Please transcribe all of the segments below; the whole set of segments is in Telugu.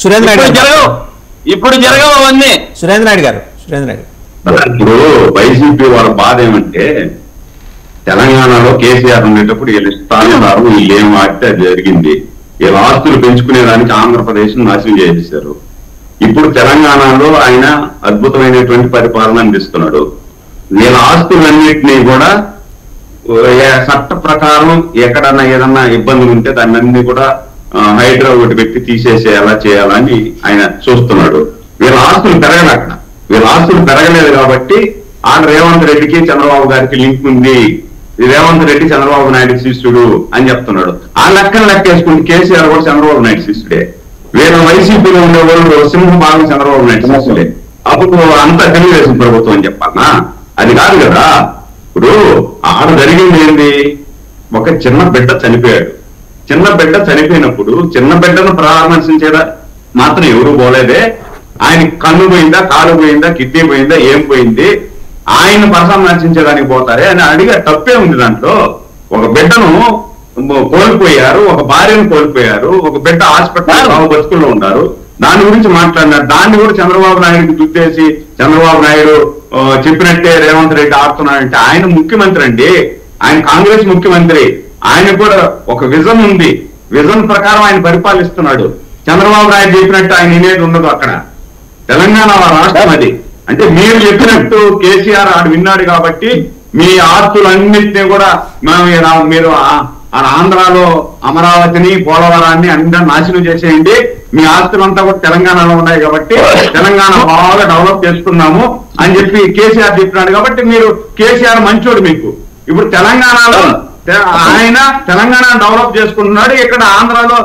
సురేంద్ర నాయుడు గారు ఇప్పుడు జరగవు అవన్నీ. సురేంద్ర నాయుడు గారు ఇప్పుడు వైసీపీ వాళ్ళ బాధ ఏమంటే తెలంగాణలో కేసీఆర్ ఉండేటప్పుడు వీళ్ళు ఇష్టానుసారం వీళ్ళు ఏం ఆడితే అది జరిగింది. వీళ్ళ ఆస్తులు పెంచుకునేదానికి ఆంధ్రప్రదేశ్ నాశనం చేసేశారు. ఇప్పుడు తెలంగాణలో ఆయన అద్భుతమైనటువంటి పరిపాలన అందిస్తున్నాడు. వీళ్ళ ఆస్తులన్నింటినీ కూడా చట్ట ప్రకారం ఎక్కడన్నా ఏదన్నా ఇబ్బందులు ఉంటే దాన్ని అన్ని కూడా హైడ్రా ఒకటి పెట్టి తీసేసేలా చేయాలని ఆయన చూస్తున్నాడు. వీళ్ళ ఆస్తులు పెరగదు అక్కడ. వీళ్ళ ఆస్తులు పెరగలేదు కాబట్టి ఆడ రేవంత్ రెడ్డికి చంద్రబాబు గారికి లింక్ ఉంది. రేవంత్ రెడ్డి చంద్రబాబు నాయుడు శిష్యుడు అని చెప్తున్నాడు. ఆ లెక్కను లెక్కేసుకుంటే కేసీఆర్ కూడా చంద్రబాబు నాయుడు శిష్యుడే. వీళ్ళ వైసీపీలో ఉండే వాళ్ళు సింహభాగం చంద్రబాబు నాయుడు శిష్యుడే. అప్పుడు అంతా తెలుగుదేశం ప్రభుత్వం అని చెప్పాలనా? అది కాదు కదా. ఇప్పుడు ఆడ జరిగింది ఏంది? ఒక చిన్న బిడ్డ చనిపోయాడు. చిన్న బిడ్డ చనిపోయినప్పుడు చిన్న బిడ్డను పరామర్శించేదా మాత్రం ఎవరు పోలేదే. ఆయన కన్ను పోయిందా, కాలు పోయిందా, కిడ్నీ పోయిందా, ఏం పోయింది, ఆయన పరామర్శించేదానికి పోతారే అని అడిగే తప్పే ఉంది దాంట్లో. ఒక బిడ్డను కోల్పోయారు, ఒక భార్యను కోల్పోయారు, ఒక బిడ్డ హాస్పిటల్ బతుకుల్లో ఉన్నారు. దాని గురించి మాట్లాడినారు. దాన్ని కూడా చంద్రబాబు నాయుడుకి దుద్దేసి చంద్రబాబు నాయుడు చెప్పినట్టే రేవంత్ రెడ్డి ఆడుతున్నాడంటే ఆయన ముఖ్యమంత్రి అండి. ఆయన కాంగ్రెస్ ముఖ్యమంత్రి. ఆయన కూడా ఒక విజన్ ఉంది. విజన్ ప్రకారం ఆయన పరిపాలిస్తున్నాడు. చంద్రబాబు నాయుడు చెప్పినట్టు ఆయన వినేది ఉండదు అక్కడ. తెలంగాణ రాష్ట్రం అది. అంటే మీరు చెప్పినట్టు కేసీఆర్ ఆడు విన్నాడు కాబట్టి మీ ఆస్తులన్నింటినీ కూడా మీరు ఆంధ్రాలో అమరావతిని, పోలవరాన్ని అన్ని నాశనం చేసేయండి. మీ ఆస్తులంతా కూడా తెలంగాణలో ఉన్నాయి కాబట్టి తెలంగాణ బాగా డెవలప్ చేసుకున్నాము అని చెప్పి కేసీఆర్ చెప్పినాడు కాబట్టి మీరు కేసీఆర్ మంచోడు. మీకు ఇప్పుడు తెలంగాణలో ఆయన తెలంగాణ డెవలప్ చేసుకుంటున్నాడు, ఇక్కడ ఆంధ్రాలో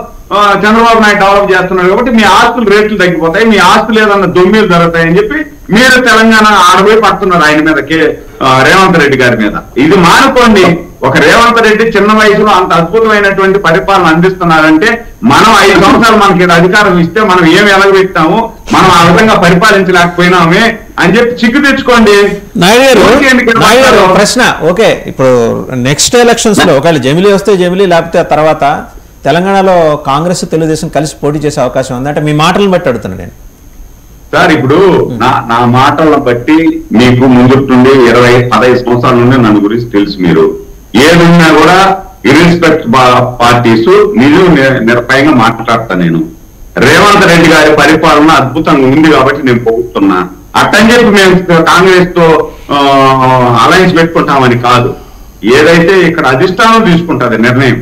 చంద్రబాబు నాయుడు డెవలప్ చేస్తున్నాడు కాబట్టి మీ ఆస్తులు రేట్లు తగ్గిపోతాయి, మీ ఆస్తులు ఏదన్నా దొమ్మిలు జరుగుతాయని చెప్పి మీరు తెలంగాణ ఆడపోయి పడుతున్నారు ఆయన మీద, రేవంత్ రెడ్డి గారి మీద. ఇది మానుకోండి. ఒక రేవంత్ రెడ్డి చిన్న వయసులో అంత అద్భుతమైనటువంటి పరిపాలన అందిస్తున్నారంటే మనం 5 సంవత్సరాలు మనకి అధికారం ఇస్తే మనం ఏమి ఎలగబెట్టాము, మనం ఆ విధంగా పరిపాలించలేకపోయినామే అని చెప్పి చిక్కు తెచ్చుకోండి. నాయుడు గారు ప్రశ్న ఓకే. ఇప్పుడు నెక్స్ట్ ఎలక్షన్స్ లో ఒకవేళ జమిలీ వస్తే జమిలీ, లేకపోతే తర్వాత తెలంగాణలో కాంగ్రెస్ తెలుగుదేశం కలిసి పోటీ చేసే అవకాశం ఉంది అంటే మీ మాటలను బట్టి అడుగుతున్నాను నేను. సార్ ఇప్పుడు నా మాటలను బట్టి మీకు ముందుండి 15 సంవత్సరాల నుండి నన్ను గురించి తెలుసు. మీరు ఏదున్నా కూడా ఇర్రెస్పెక్ట్ పార్టీస్ నిజం నిర్భయంగా మాట్లాడతా. నేను రేవంత్ రెడ్డి గారి పరిపాలన అద్భుతంగా ఉంది కాబట్టి నేను పొగుతున్నా. అట్టని చెప్పి మేము కాంగ్రెస్ తో అలయన్స్ పెట్టుకుంటామని కాదు. ఏదైతే ఇక్కడ అధిష్టానం తీసుకుంటది నిర్ణయం,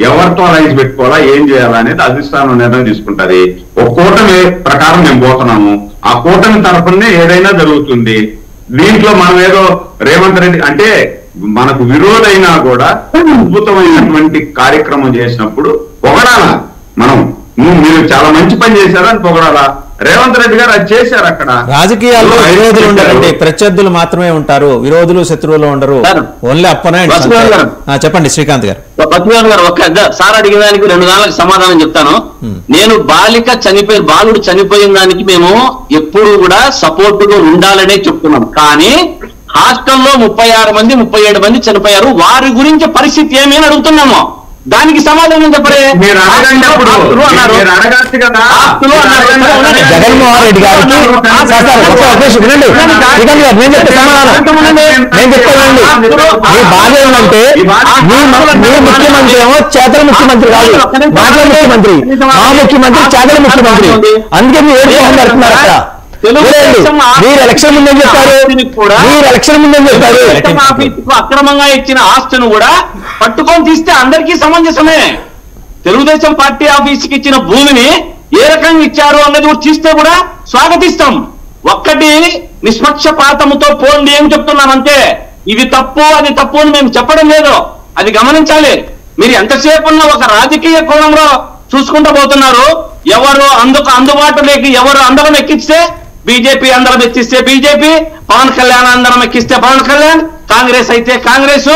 ఎవరితో అలయన్స్ పెట్టుకోవాలా, ఏం చేయాలా అనేది అధిష్టానం నిర్ణయం తీసుకుంటది. ఒక కూటమి ప్రకారం మేము పోతున్నాము. ఆ కూటమి తరఫునే ఏదైనా జరుగుతుంది. దీంట్లో మనం ఏదో రేవంత్ రెడ్డి అంటే మనకు విరోధైనా కూడా అద్భుతమైనటువంటి కార్యక్రమం చేసినప్పుడు పొగడాలా. మనం మీరు చాలా మంచి పని చేశారని పొగడాలా. రేవంత్ రెడ్డి గారు అది చేశారు. అక్కడ రాజకీయాల్లో విరోధులు ఉండరండి, ప్రత్యర్థులు మాత్రమే ఉంటారు, విరోధులు శత్రువులు ఉండరు. ఓన్లీ అప్పనే. చెప్పండి శ్రీకాంత్ గారు. పద్మనాభం గారు ఒక్క సార్ అడిగిన దానికి 2 దానికి సమాధానం చెప్తాను. నేను బాలుడు చనిపోయిన దానికి మేము ఎప్పుడు కూడా సపోర్ట్ గా ఉండాలనే చెప్తున్నాం. కానీ హాస్టల్లో 36 మంది 37 మంది చనిపోయారు. వారి గురించి పరిస్థితి ఏమని అడుగుతున్నాము. దానికి సమాధానం చెప్పరే. జగన్మోహన్ రెడ్డి గారికి బాధ ఏంటంటే మీ ముఖ్యమంత్రి ఏమో చేతల ముఖ్యమంత్రి కాదు, మాటల ముఖ్యమంత్రి. మా ముఖ్యమంత్రి చేతల ముఖ్యమంత్రి. అందుకే మీరు ఏడుకోవడం జరుగుతున్నారు అక్కడ. మీరు ఎలక్షన్ ముందేం చెప్పారు? అక్రమంగా ఇచ్చిన ఆస్తిని కూడా పట్టుకొని తీస్తే అందరికీ సమంజసమే. తెలుగుదేశం పార్టీ ఆఫీస్కి ఇచ్చిన భూమిని ఏ రకంగా ఇచ్చారు అన్నది కూడా తీస్తే కూడా స్వాగతిస్తాం. ఒక్కటి నిష్పక్షపాతముతో పోండి అని చెప్తున్నామంటే. ఇది తప్పు అది తప్పు అని మేము చెప్పడం లేదు, అది గమనించాలి. మీరు ఎంతసేపు ఉన్న ఒక రాజకీయ కోణంలో చూసుకుంటూ పోతున్నారు. ఎవరు అందుబాటులోకి ఎవరు అందరం ఎక్కిస్తే బీజేపీ, అందరం ఎక్కిస్తే బీజేపీ, పవన్ కళ్యాణ్ అందరం ఎక్కిస్తే పవన్ కళ్యాణ్, కాంగ్రెస్ అయితే కాంగ్రెస్,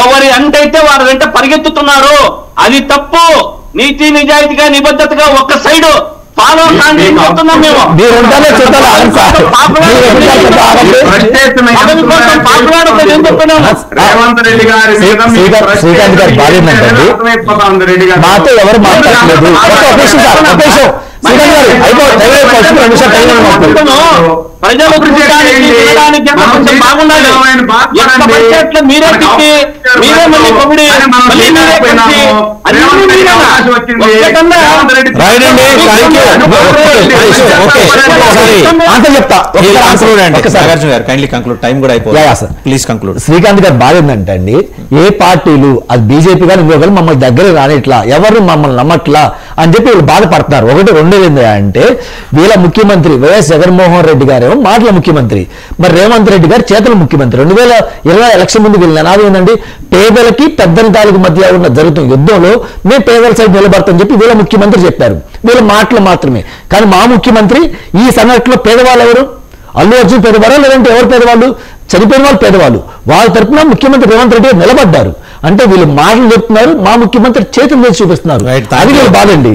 ఎవరి అంటైతే వారి వెంట పరిగెత్తుతున్నారు. అది తప్పు. నీతి నిజాయితీగా నిబద్ధతగా ఒక్క సైడు ఫాలో కాండి చెప్తున్నాం మేము. రేవంత్ రెడ్డి గారి మాతో ఎవరు మాట్లాడలేదు. ప్రజలు వినడానికి కొంచెం బాగుండాలి. ఎక్కడ పడితే అట్లా మీరే తిట్టి మీరే మళ్ళీ పొగిడి మళ్ళీ మీరే కలిసి అన్ని మీరేనా? శ్రీకాంత్ గారు బాధ ఏంటంటే అండి, ఏ పార్టీలు అది బీజేపీ గారు ఇంకొకరు మమ్మల్ని దగ్గర రానిట్లా, ఎవరు మమ్మల్ని నమ్మట్లా అని చెప్పి వీళ్ళు బాధపడుతున్నారు. ఒకటి రెండేది అంటే వీళ్ళ ముఖ్యమంత్రి వైఎస్ జగన్మోహన్ రెడ్డి గారేమో మాటల ముఖ్యమంత్రి, మరి రేవంత్ రెడ్డి గారు చేతల ముఖ్యమంత్రి. 2020 ఎలక్షన్ ముందు వీళ్ళు నినాదం ఏంటండి, పేదలకి పెద్దంతాలకు మధ్య ఉన్న జరుగుతున్న యుద్ధంలో మేము పేదల సైడ్ నిలబడతామని చెప్పి వీళ్ళ ముఖ్యమంత్రి చెప్పారు. వీళ్ళ మాటలు మాత్రమే. కానీ మా ముఖ్యమంత్రి ఈ సంఘటనలో పేదవాళ్ళు ఎవరు? అల్లు అర్జున్ పేదవారా, లేదంటే ఎవరు పేదవాళ్ళు? చనిపోయిన వాళ్ళు పేదవాళ్ళు. వాళ్ళ తరఫున ముఖ్యమంత్రి రేవంత్ రెడ్డి నిలబడ్డారు. అంటే వీళ్ళు మాటలు చెప్తున్నారు, మా ముఖ్యమంత్రి చేతులు వేసి చూపిస్తున్నారు. అది వీళ్ళు బాధండి.